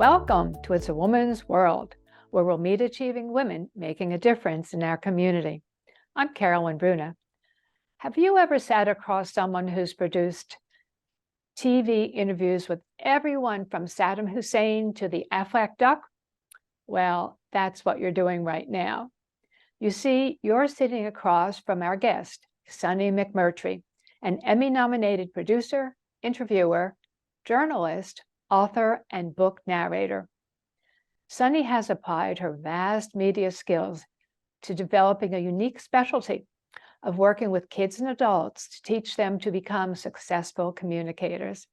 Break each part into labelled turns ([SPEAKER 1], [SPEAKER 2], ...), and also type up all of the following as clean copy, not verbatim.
[SPEAKER 1] Welcome to It's a Woman's World, where we'll meet achieving women making a difference in our community. I'm Carolyn Bruna. Have you ever sat across someone who's produced TV interviews with everyone from Saddam Hussein to the Aflac duck? Well, that's what you're doing right now. You see, you're sitting across from our guest, Sunny McMurtrey, an Emmy-nominated producer, interviewer, journalist, author, and book narrator. Sunny has applied her vast media skills to developing a unique specialty of working with kids and adults to teach them to become successful communicators.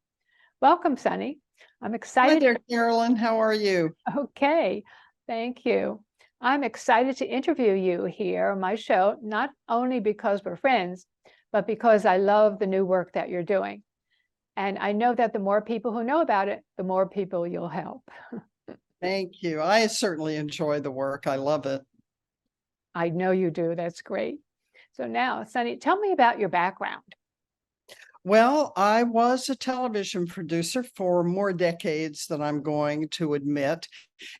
[SPEAKER 1] Welcome, Sunny. I'm excited.
[SPEAKER 2] Hi there, Carolyn. How are you?
[SPEAKER 1] Okay, thank you. I'm excited to interview you here on my show, not only because we're friends, but because I love the new work that you're doing. And I know that the more people who know about it, the more people you'll help.
[SPEAKER 2] Thank you. I certainly enjoy the work. I love it.
[SPEAKER 1] I know you do. That's great. So now, Sunny, tell me about your background.
[SPEAKER 2] Well, I was a television producer for more decades than I'm going to admit.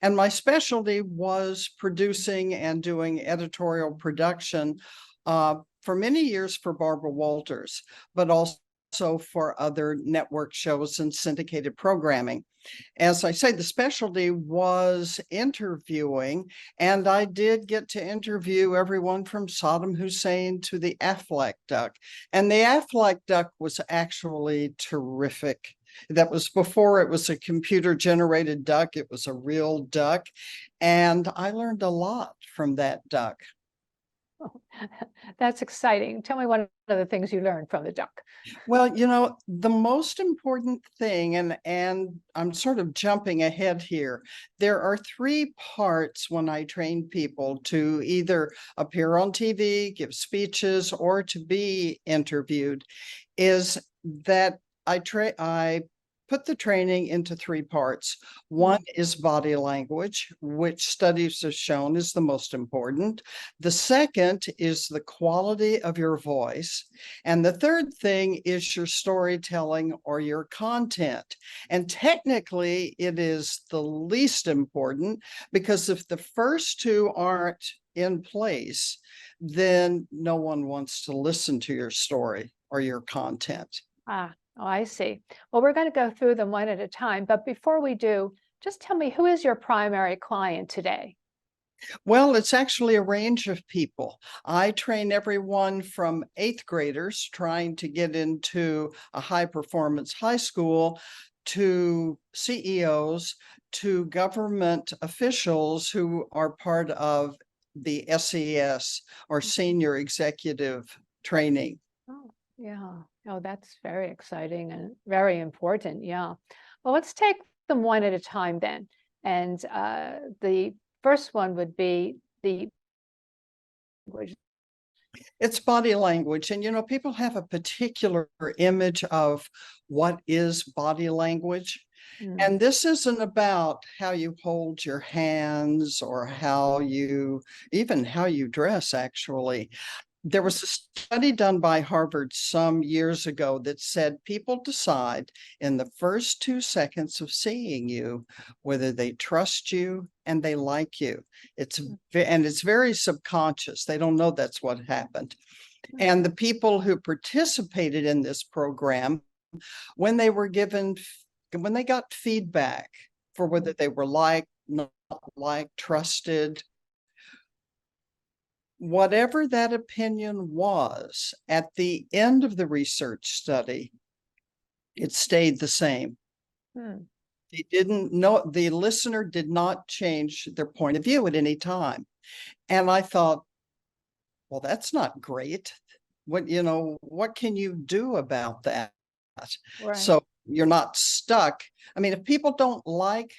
[SPEAKER 2] And my specialty was producing and doing editorial production for many years for Barbara Walters, but also for other network shows and syndicated programming. As I say, the specialty was interviewing, and I did get to interview everyone from Saddam Hussein to the Aflac duck. And the Aflac duck was actually terrific. That was before it was a computer-generated duck. It was a real duck. And I learned a lot from that duck.
[SPEAKER 1] Oh, that's exciting. Tell me one of the things you learned from the duck.
[SPEAKER 2] Well, the most important thing, and I'm sort of jumping ahead here, there are three parts when I train people to either appear on TV, give speeches, or to be interviewed, is that I put the training into three parts. One is body language, which studies have shown is the most important. The second is the quality of your voice. And the third thing is your storytelling or your content. And technically, it is the least important, because if the first two aren't in place, then no one wants to listen to your story or your content.
[SPEAKER 1] Oh, I see. Well, we're going to go through them one at a time. But before we do, just tell me, who is your primary client today?
[SPEAKER 2] Well, it's actually a range of people. I train everyone from 8th graders trying to get into a high performance high school, to CEOs, to government officials who are part of the SES or senior executive training.
[SPEAKER 1] Oh, yeah. Oh, that's very exciting and very important. Yeah. Well, let's take them one at a time then. And the first one would be the language.
[SPEAKER 2] It's body language. And, people have a particular image of what is body language. And this isn't about how you hold your hands or even how you dress, actually. There was a study done by Harvard some years ago that said people decide in the first 2 seconds of seeing you whether they trust you and they like you. It's very subconscious. They don't know that's what happened. And the people who participated in this program, when they got feedback for whether they were liked, not liked, trusted, whatever that opinion was, at the end of the research study, it stayed the same. The listener did not change their point of view at any time. And I thought, well, that's not great. What can you do about that? Right. So you're not stuck. I mean, if people don't like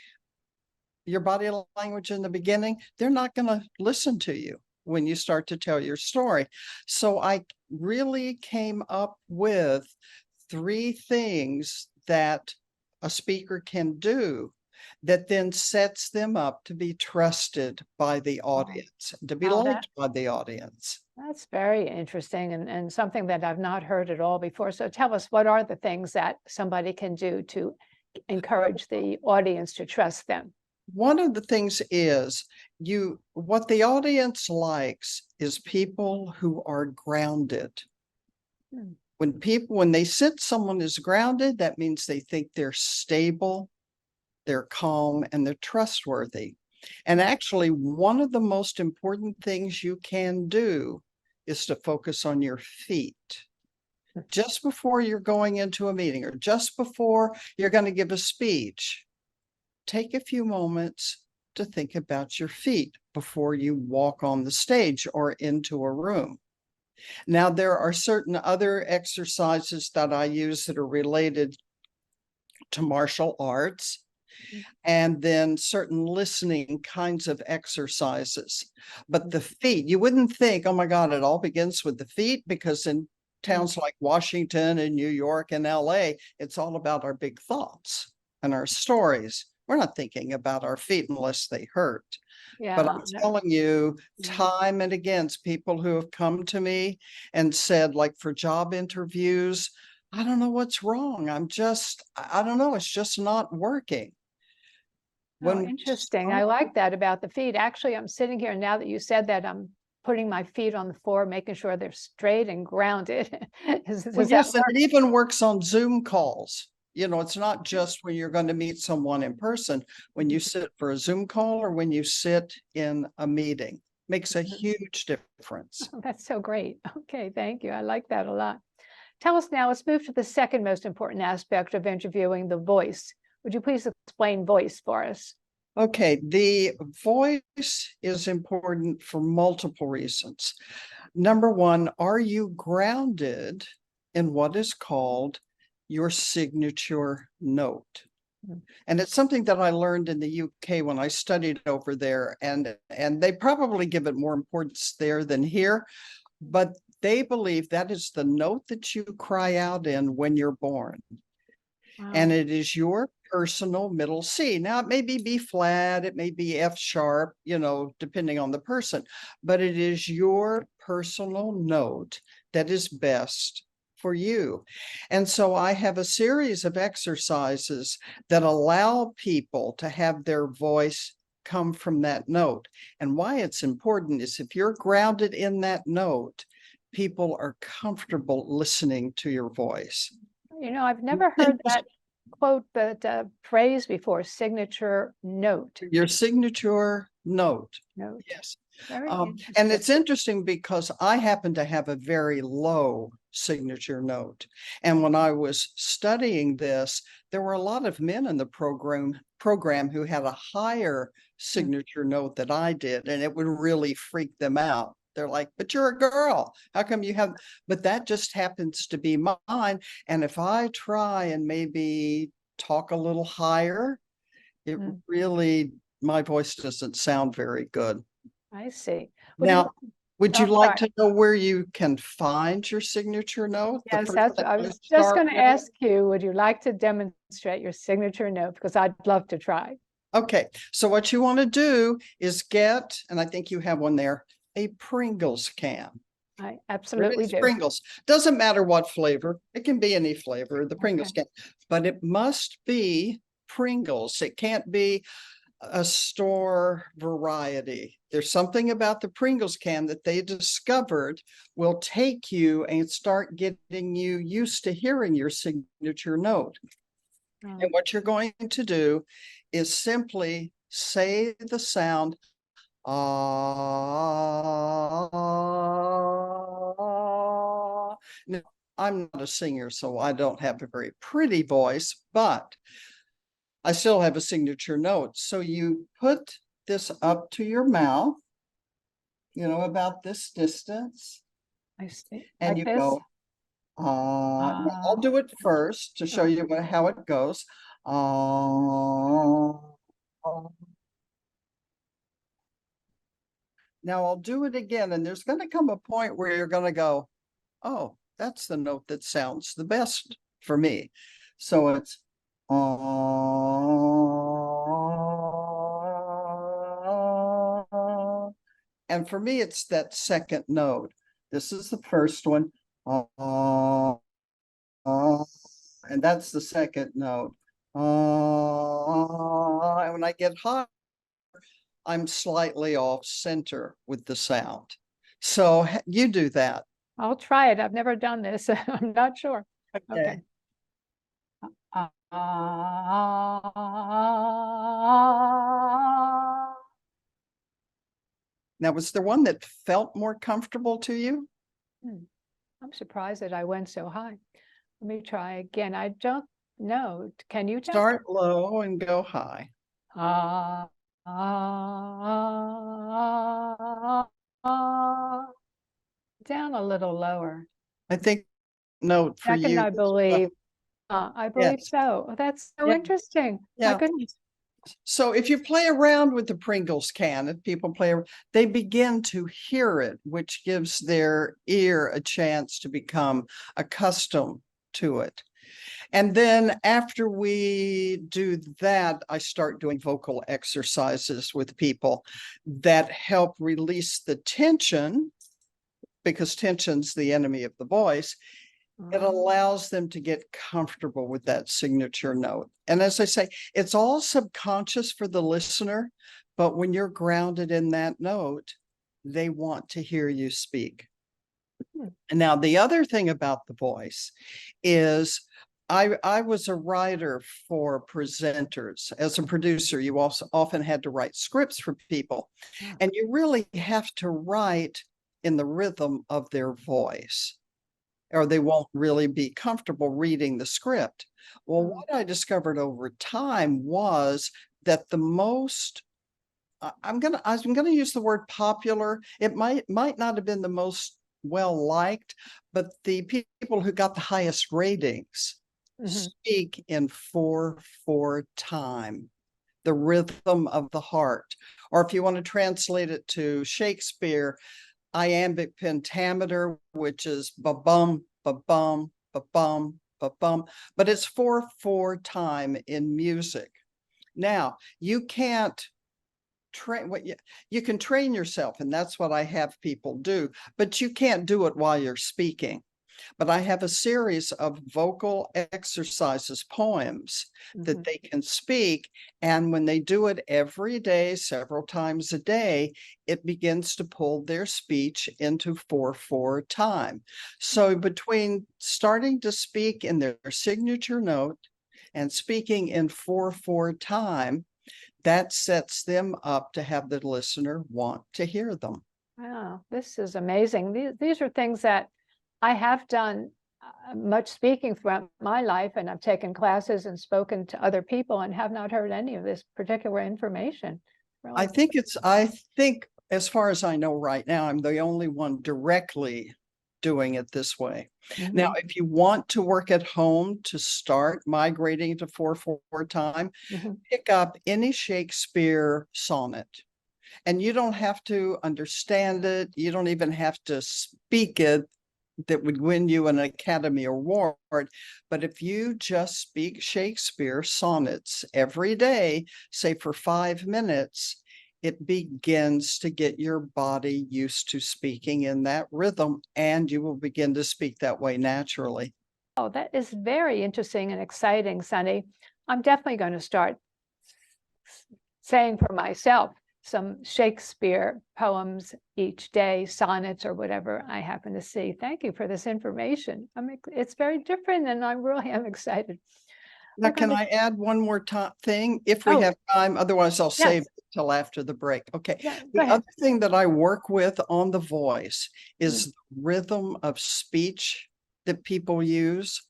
[SPEAKER 2] your body language in the beginning, they're not going to listen to you when you start to tell your story. So I really came up with 3 things that a speaker can do that then sets them up to be trusted by the audience, to be liked by the audience.
[SPEAKER 1] That's very interesting and something that I've not heard at all before. So tell us, what are the things that somebody can do to encourage the audience to trust them?
[SPEAKER 2] One of the things is what the audience likes is people who are grounded.
[SPEAKER 1] Hmm.
[SPEAKER 2] When they sit, someone is grounded, that means they think they're stable, they're calm, and they're trustworthy. And actually, one of the most important things you can do is to focus on your feet. Just before you're going into a meeting or just before you're going to give a speech, take a few moments to think about your feet before you walk on the stage or into a room. Now, there are certain other exercises that I use that are related to martial arts, and then certain listening kinds of exercises. But the feet, you wouldn't think, oh my God, it all begins with the feet, because in towns like Washington and New York and LA, it's all about our big thoughts and our stories. We're not thinking about our feet unless they hurt. But I'm telling you, time and again, it's people who have come to me and said, like for job interviews, I don't know what's wrong. I don't know. It's just not working.
[SPEAKER 1] Oh, interesting. I like that about the feet. Actually, I'm sitting here now that you said that, I'm putting my feet on the floor, making sure they're straight and grounded.
[SPEAKER 2] Well, yes, and it even works on Zoom calls. You know, it's not just when you're going to meet someone in person. When you sit for a Zoom call or when you sit in a meeting, makes a huge difference.
[SPEAKER 1] Oh, that's so great. Okay, thank you. I like that a lot. Tell us now, let's move to the second most important aspect of interviewing, the voice. Would you please explain voice for us?
[SPEAKER 2] Okay, the voice is important for multiple reasons. Number one, are you grounded in what is called your signature note? And it's something that I learned in the UK when I studied over there, and they probably give it more importance there than here, but they believe that is the note that you cry out in when you're born. Wow. And it is your personal middle C. Now, it may be B flat, it may be F sharp, you know, depending on the person, but it is your personal note that is best for you. And so I have a series of exercises that allow people to have their voice come from that note. And why it's important is if you're grounded in that note, people are comfortable listening to your voice.
[SPEAKER 1] You know, I've never heard that quote, but phrase before, signature note.
[SPEAKER 2] Your signature note. Yes. And it's interesting because I happen to have a very low signature note. And when I was studying this, there were a lot of men in the program who had a higher signature note than I did, and it would really freak them out. They're like, but you're a girl. How come you have? But that just happens to be mine. And if I try and maybe talk a little higher, it really, my voice doesn't sound very good.
[SPEAKER 1] I see.
[SPEAKER 2] Now, would you like to know where you can find your signature note?
[SPEAKER 1] Yes, I was just going to ask you, would you like to demonstrate your signature note? Because I'd love to try.
[SPEAKER 2] Okay, so what you want to do is get, and I think you have one there, a Pringles can.
[SPEAKER 1] I absolutely do.
[SPEAKER 2] Pringles. Doesn't matter what flavor. It can be any flavor, the Pringles can. But it must be Pringles. It can't be a store variety. There's something about the Pringles can that they discovered will take you and start getting you used to hearing your signature note. And what you're going to do is simply say the sound Now, I'm not a singer, so I don't have a very pretty voice, but I still have a signature note. So you put this up to your mouth, you know, about this distance.
[SPEAKER 1] I see.
[SPEAKER 2] And like you go, I'll do it first to show you how it goes. Now I'll do it again, and there's going to come a point where you're going to go, oh, that's the note that sounds the best for me. So it's and for me, it's that second note. This is the first one. And that's the second note. And when I get high, I'm slightly off center with the sound. So you do that.
[SPEAKER 1] I'll try it. I've never done this. I'm not sure. Okay.
[SPEAKER 2] Now, was there one that felt more comfortable to you?
[SPEAKER 1] I'm surprised that I went so high. Let me try again. I don't know. Can you tell?
[SPEAKER 2] Start low and go high.
[SPEAKER 1] Down a little lower.
[SPEAKER 2] I think note for
[SPEAKER 1] Second,
[SPEAKER 2] you.
[SPEAKER 1] I believe. I believe
[SPEAKER 2] Yes.
[SPEAKER 1] so. Oh, that's so
[SPEAKER 2] Yeah.
[SPEAKER 1] interesting.
[SPEAKER 2] Yeah.
[SPEAKER 1] My goodness.
[SPEAKER 2] So if you play around with the Pringles can, if people play, they begin to hear it, which gives their ear a chance to become accustomed to it. And then after we do that, I start doing vocal exercises with people that help release the tension, because tension's the enemy of the voice. It allows them to get comfortable with that signature note. And as I say, it's all subconscious for the listener, but when you're grounded in that note, they want to hear you speak. And now the other thing about the voice is I was a writer for presenters. As a producer, you also often had to write scripts for people, and you really have to write in the rhythm of their voice, or they won't really be comfortable reading the script. Well, what I discovered over time was that the most I'm gonna use the word popular. It might not have been the most well liked, but the people who got the highest ratings speak in 4/4 time, the rhythm of the heart. Or if you want to translate it to Shakespeare, iambic pentameter, which is ba-bum, ba-bum, ba-bum, ba-bum, but it's 4/4 time in music. Now, you can't train what you can train yourself, and that's what I have people do, but you can't do it while you're speaking. But I have a series of vocal exercises, poems that they can speak. And when they do it every day, several times a day, it begins to pull their speech into 4/4 time. So between starting to speak in their signature note and speaking in 4/4 time, that sets them up to have the listener want to hear them.
[SPEAKER 1] Wow, this is amazing. These are things that I have done much speaking throughout my life, and I've taken classes and spoken to other people and have not heard any of this particular information.
[SPEAKER 2] I
[SPEAKER 1] Really.
[SPEAKER 2] think as far as I know right now, I'm the only one directly doing it this way. Now, if you want to work at home to start migrating to 4/4 time, pick up any Shakespeare sonnet. And you don't have to understand it. You don't even have to speak it. That would win you an Academy Award. But if you just speak Shakespeare sonnets every day, say for 5 minutes, it begins to get your body used to speaking in that rhythm, and you will begin to speak that way naturally.
[SPEAKER 1] Oh, that is very interesting and exciting, Sunny. I'm definitely going to start saying for myself some Shakespeare poems each day, sonnets or whatever I happen to see. Thank you for this information. It's very different, and I really am excited.
[SPEAKER 2] Now, can I add one more thing if we
[SPEAKER 1] Oh,
[SPEAKER 2] have time? Otherwise, I'll save
[SPEAKER 1] yes.
[SPEAKER 2] it till after the break. Okay.
[SPEAKER 1] Yeah, go
[SPEAKER 2] The
[SPEAKER 1] ahead.
[SPEAKER 2] other thing that I work with on the voice is the rhythm of speech that people use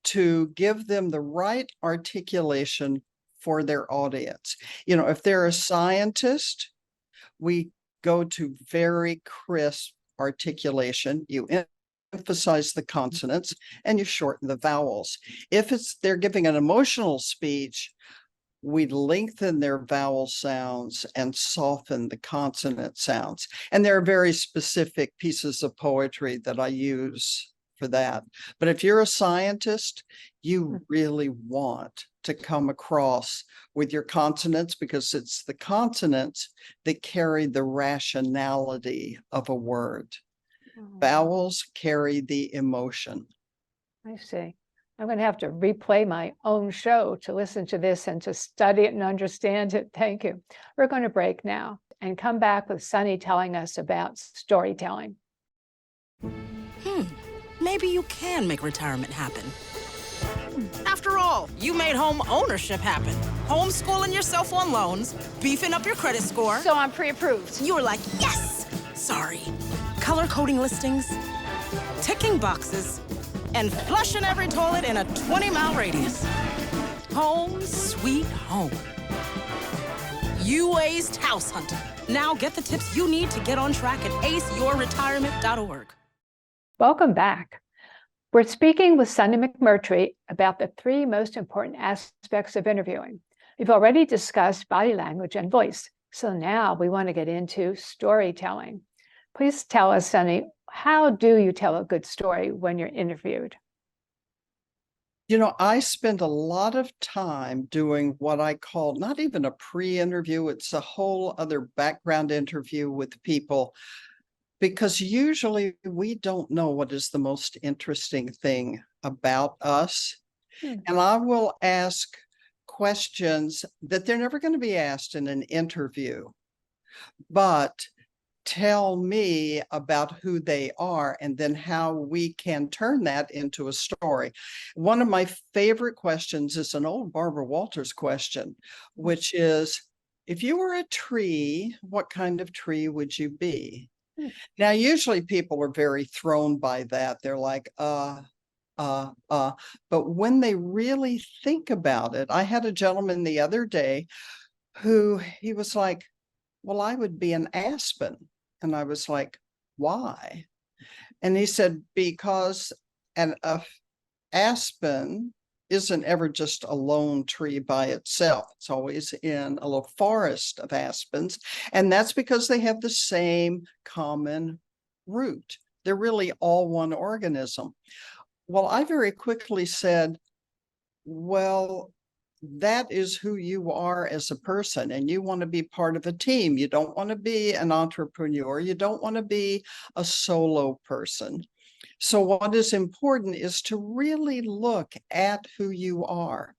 [SPEAKER 2] to give them the right articulation for their audience. You know, if they're a scientist, we go to very crisp articulation. You emphasize the consonants and you shorten the vowels. If they're giving an emotional speech, we lengthen their vowel sounds and soften the consonant sounds. And there are very specific pieces of poetry that I use for that. But if you're a scientist, you really want to come across with your consonants, because it's the consonants that carry the rationality of a word. Vowels carry the emotion.
[SPEAKER 1] I see. I'm going to have to replay my own show to listen to this and to study it and understand it. Thank you. We're going to break now and come back with Sunny telling us about storytelling.
[SPEAKER 3] Maybe you can make retirement happen. After all, you made home ownership happen. Homeschooling yourself on loans, beefing up your credit score.
[SPEAKER 1] So I'm pre-approved.
[SPEAKER 3] You were like, yes! Sorry. Color coding listings, ticking boxes, and flushing every toilet in a 20-mile radius. Home sweet home. You aced house hunting. Now get the tips you need to get on track at aceyourretirement.org.
[SPEAKER 1] Welcome back. We're speaking with Sunny McMurtrey about the 3 most important aspects of interviewing. We've already discussed body language and voice, so now we want to get into storytelling. Please tell us, Sunny, how do you tell a good story when you're interviewed?
[SPEAKER 2] You know, I spend a lot of time doing what I call not even a pre-interview, it's a whole other background interview with people, because usually we don't know what is the most interesting thing about us. And I will ask questions that they're never going to be asked in an interview, but tell me about who they are and then how we can turn that into a story. One of my favorite questions is an old Barbara Walters question, which is, if you were a tree, what kind of tree would you be? Now, usually people are very thrown by that. They're like, but when they really think about it, I had a gentleman the other day who he was like, well, I would be an aspen. And I was like, why? And he said, because an aspen isn't ever just a lone tree by itself. It's always in a little forest of aspens. And that's because they have the same common root. They're really all one organism. Well, I very quickly said, well, that is who you are as a person, and you want to be part of a team. You don't want to be an entrepreneur. You don't want to be a solo person. So what is important is to really look at who you are.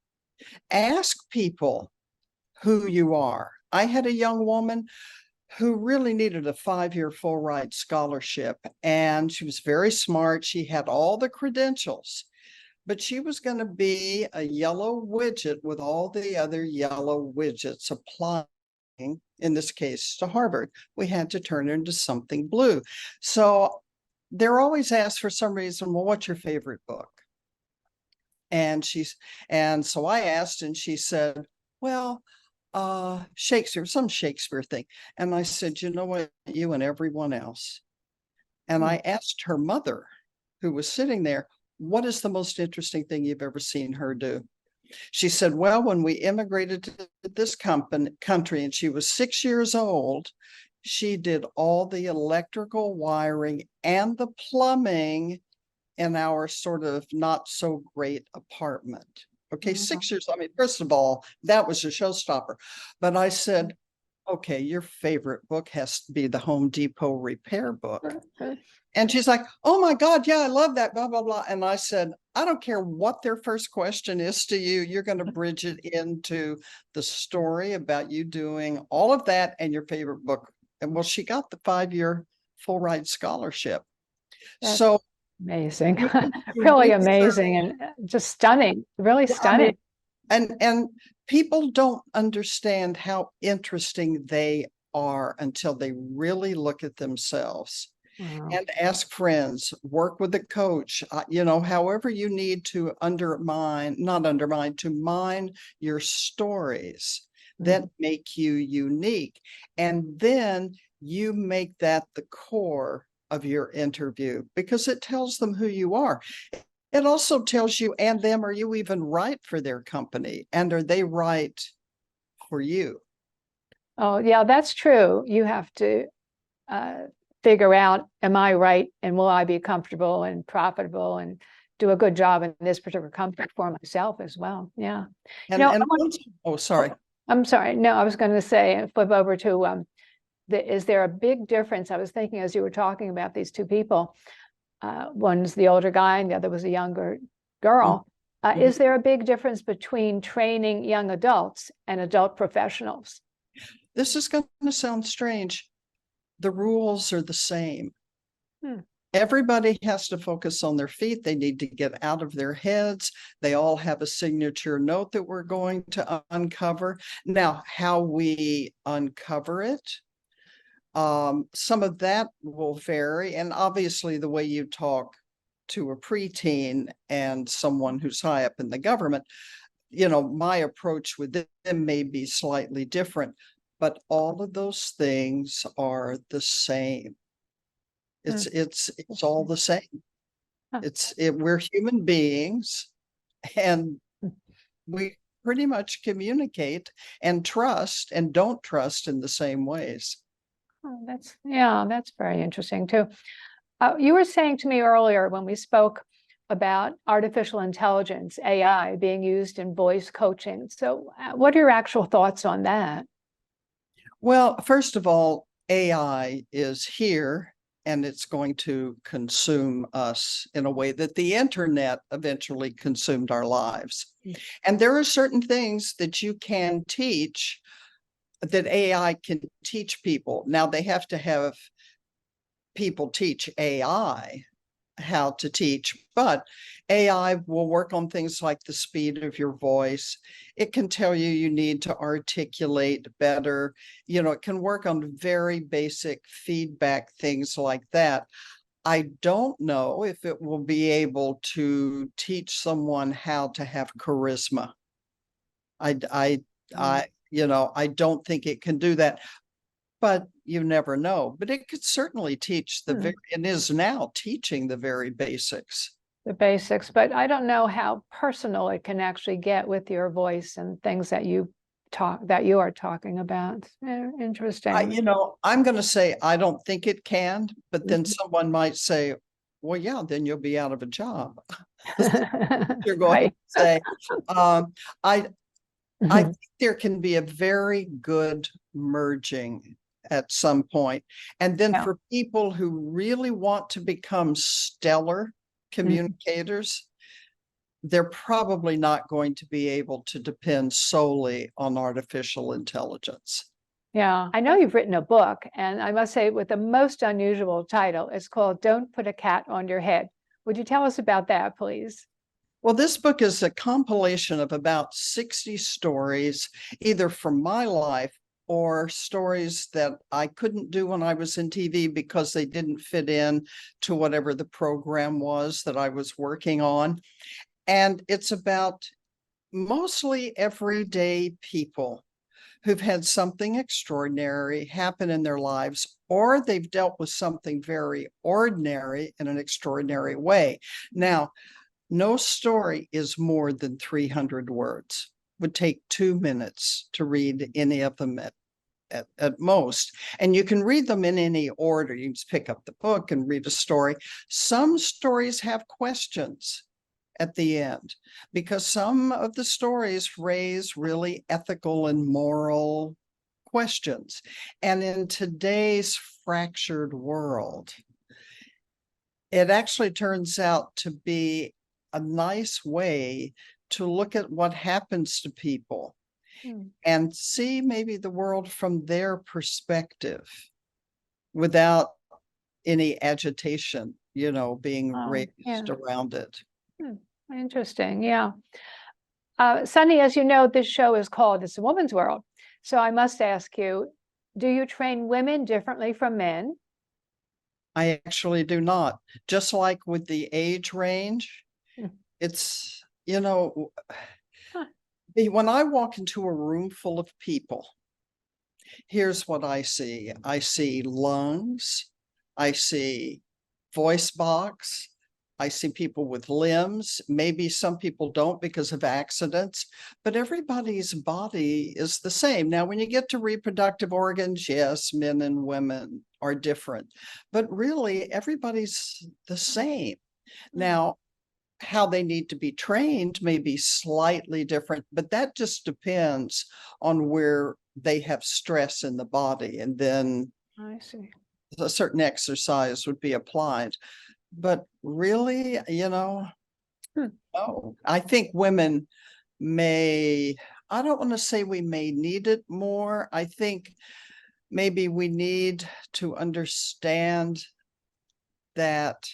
[SPEAKER 2] Ask people who you are. I had a young woman who really needed a 5-year full ride scholarship, and she was very smart. She had all the credentials, but she was going to be a yellow widget with all the other yellow widgets applying, in this case, to Harvard. We had to turn her into something blue. So they're always asked for some reason, well, what's your favorite book? And so I asked, and she said, well, Shakespeare, some Shakespeare thing. And I said, you know what, you and everyone else. And I asked her mother, who was sitting there, what is the most interesting thing you've ever seen her do? She said, well, when we immigrated to this country and she was 6 years old, she did all the electrical wiring and the plumbing in our sort of not so great apartment. Okay, 6 years. I mean, first of all, that was a showstopper. But I said, okay, your favorite book has to be the Home Depot repair book. And she's like, oh my God, yeah, I love that, blah, blah, blah. And I said, I don't care what their first question is to you. You're going to bridge it into the story about you doing all of that and your favorite book. And well, she got the 5-year full ride scholarship.
[SPEAKER 1] That's
[SPEAKER 2] so
[SPEAKER 1] amazing, really amazing, and just stunning, really stunning.
[SPEAKER 2] I mean, and people don't understand how interesting they are until they really look at themselves. Wow. And ask friends, work with a coach, you know, however you need to mine your stories that make you unique. And then you make that the core of your interview, because it tells them who you are. It also tells you and them, are you even right for their company? And are they right for you?
[SPEAKER 1] Oh, yeah, that's true. You have to figure out, am I right? And will I be comfortable and profitable and do a good job in this particular company for myself as well? Yeah.
[SPEAKER 2] Oh, sorry.
[SPEAKER 1] I'm sorry. No, I was going to say, flip over to, is there a big difference? I was thinking as you were talking about these two people, one's the older guy and the other was a younger girl. Is there a big difference between training young adults and adult professionals?
[SPEAKER 2] This is going to sound strange. The rules are the same. Everybody has to focus on their feet. They need to get out of their heads. They all have a signature note that we're going to uncover. Now, how we uncover it, some of that will vary. And obviously the way you talk to a preteen and someone who's high up in the government, my approach with them may be slightly different, but all of those things are the same. It's all the same. We're human beings, and we pretty much communicate and trust and don't trust in the same ways.
[SPEAKER 1] Oh, that's very interesting too. You were saying to me earlier when we spoke about artificial intelligence, AI, being used in voice coaching. So what are your actual thoughts on that?
[SPEAKER 2] Well, first of all, AI is here, and it's going to consume us in a way that the internet eventually consumed our lives. And there are certain things that you can teach that AI can teach people. Now, they have to have people teach AI how to teach, but AI will work on things like the speed of your voice. It can tell you need to articulate better. It can work on very basic feedback, things like that. I don't know if it will be able to teach someone how to have charisma. I don't think it can do that. But you never know. But it could certainly teach it is now teaching the very basics.
[SPEAKER 1] The basics, but I don't know how personal it can actually get with your voice and things that you are talking about. Interesting.
[SPEAKER 2] I'm going to say I don't think it can, but then someone might say, well, yeah, then you'll be out of a job. You're going to say, I think there can be a very good merging at some point. And then for people who really want to become stellar communicators, they're probably not going to be able to depend solely on artificial intelligence.
[SPEAKER 1] Yeah, I know you've written a book, and I must say with the most unusual title. It's called Don't Put a Cat on Your Head. Would you tell us about that, please?
[SPEAKER 2] Well, this book is a compilation of about 60 stories, either from my life or stories that I couldn't do when I was in TV because they didn't fit in to whatever the program was that I was working on. And it's about mostly everyday people who've had something extraordinary happen in their lives, or they've dealt with something very ordinary in an extraordinary way. Now, no story is more than 300 words. Would take 2 minutes to read any of them at most. And you can read them in any order. You just pick up the book and read a story. Some stories have questions at the end, because some of the stories raise really ethical and moral questions. And in today's fractured world, it actually turns out to be a nice way to look at what happens to people and see maybe the world from their perspective without any agitation, being raised around it.
[SPEAKER 1] Interesting. Yeah. Sunny, as you know, this show is called It's a Woman's World. So I must ask you, do you train women differently from men?
[SPEAKER 2] I actually do not. Just like with the age range, it's, when I walk into a room full of people, here's what I see. I see lungs, I see voice box, I see people with limbs. Maybe some people don't because of accidents, but everybody's body is the same. Now, when you get to reproductive organs, yes, men and women are different, but really everybody's the same. Now, how they need to be trained may be slightly different, but that just depends on where they have stress in the body. And then
[SPEAKER 1] I see.
[SPEAKER 2] A certain exercise would be applied. But really, one know. I think women may, I don't want to say we may need it more. I think maybe we need to understand that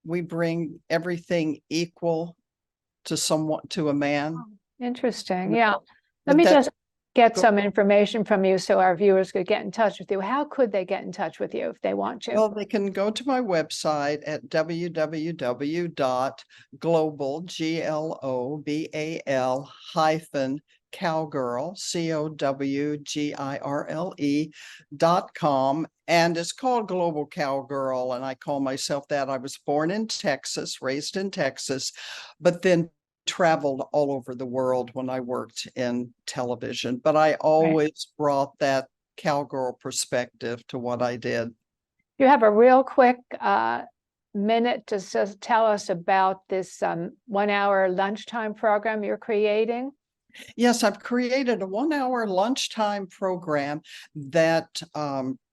[SPEAKER 2] we bring everything equal to a man.
[SPEAKER 1] Interesting.
[SPEAKER 2] But-
[SPEAKER 1] Yeah. Let
[SPEAKER 2] but
[SPEAKER 1] me
[SPEAKER 2] that-
[SPEAKER 1] just get
[SPEAKER 2] go-
[SPEAKER 1] some information from you so our viewers could get in touch with you. How could they get in touch with you if they want to?
[SPEAKER 2] Well, they can go to my website at www.global, GLOBAL hyphen cowgirl, COWGIRLE.com. And it's called Global Cowgirl. And I call myself that. I was born in Texas, raised in Texas, but then traveled all over the world when I worked in television. But I always brought that cowgirl perspective to what I did.
[SPEAKER 1] You have a real quick minute to just tell us about this 1 hour lunchtime program you're creating?
[SPEAKER 2] Yes, I've created a 1 hour lunchtime program that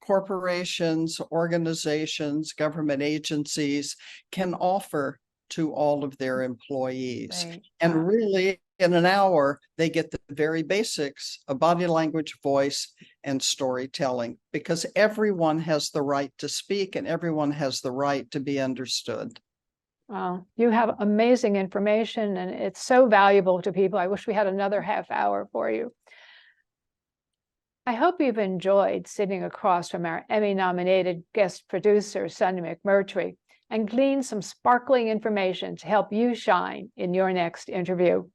[SPEAKER 2] corporations, organizations, government agencies can offer to all of their employees.
[SPEAKER 1] Right.
[SPEAKER 2] And really, in an hour, they get the very basics of body language, voice, and storytelling, because everyone has the right to speak and everyone has the right to be understood.
[SPEAKER 1] Wow, you have amazing information and it's so valuable to people. I wish we had another half hour for you. I hope you've enjoyed sitting across from our Emmy-nominated guest producer, Sunny McMurtrey, and gleaned some sparkling information to help you shine in your next interview.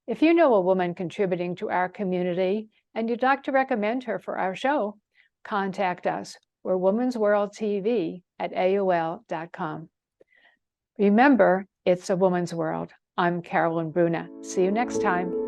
[SPEAKER 1] If you know a woman contributing to our community and you'd like to recommend her for our show, contact us. We're Women's World TV at AOL.com. Remember, it's a woman's world. I'm Carolyn Bruna. See you next time.